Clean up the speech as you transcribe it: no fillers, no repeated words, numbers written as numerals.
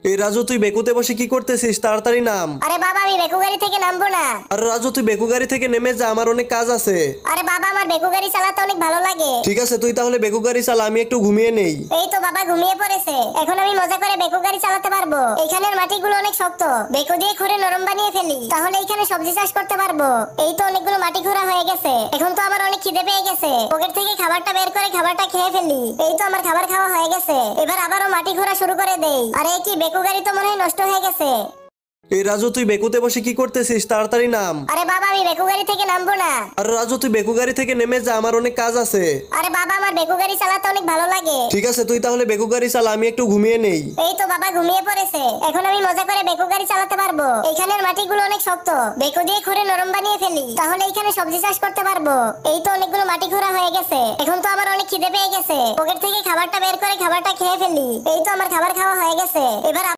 এই রাজু, তুই বেকুতে বসে কি করতেছিস? তাড়াতাড়ি নাম। আরে বাবা, আমি বেকু গাড়ি থেকে নামবো না। আর রাজু, তুই বেকু গাড়ি থেকে নেমে যা, আমার অনেক কাজ আছে। আরে বাবা, আমার বেকু গাড়ি চালাতে অনেক ভালো লাগে। ঠিক আছে, তুই তাহলে বেকু গাড়ি চালা, আমি একটু ঘুমিয়ে নেই। এই তো বাবা ঘুমিয়ে পড়েছে, এখন আমি মজা করে বেকু গাড়ি চালাতে পারবো। এখানের মাটিগুলো অনেক শক্ত, বেকু দিয়ে খুঁড়ে নরম বানিয়ে ফেলি, তাহলে এখানে সবজি চাষ করতে পারবো। এই তো অনেকগুলো মাটি খোঁড়া হয়ে গেছে, এখন তো আমার অনেক খিদে পেয়ে গেছে। পকেট থেকে খাবারটা বের করে খাবারটা খেয়ে ফেলি। এই তো আমার খাবার খাওয়া হয়ে গেছে, এবার আবারও মাটি খোঁড়া শুরু করে দেই। আরে কি বেকু গাড়ি তো মনে হয় নষ্ট হয়ে গেছে। এই রাজু, তুই বেকুতে বসে কি করতেছিস? তাড়াতাড়ি নাম। আরে বাবা, আমি বেকু গাড়ি থেকে নামবো না। আর রাজু, তুই বেকু গাড়ি থেকে নেমে যা, আমার অনেক কাজ আছে। আরে বাবা, আমার বেকু গাড়ি চালাতে অনেক ভালো লাগে। ঠিক আছে, তুই তাহলে বেকু গাড়ি চালা, আমি একটু ঘুমিয়ে নেই। এই তো বাবা ঘুমিয়ে পড়েছে, এখন আমি মজা করে বেকু গাড়ি চালাতে পারবো। এখানের মাটিগুলো অনেক শক্ত, বেকু দিয়ে খুঁড়ে নরম বানিয়ে ফেলি, তাহলে এখানে সবজি চাষ করতে পারবো। এই তো অনেকগুলো মাটি খোঁড়া হয়ে গেছে, এখন তো আমার অনেক খিদে পেয়ে গেছে। পকেট থেকে খাবারটা বের করে খাবারটা খেয়ে ফেলি। এই তো আমার খাবার খাওয়া হয়ে গেছে, এবার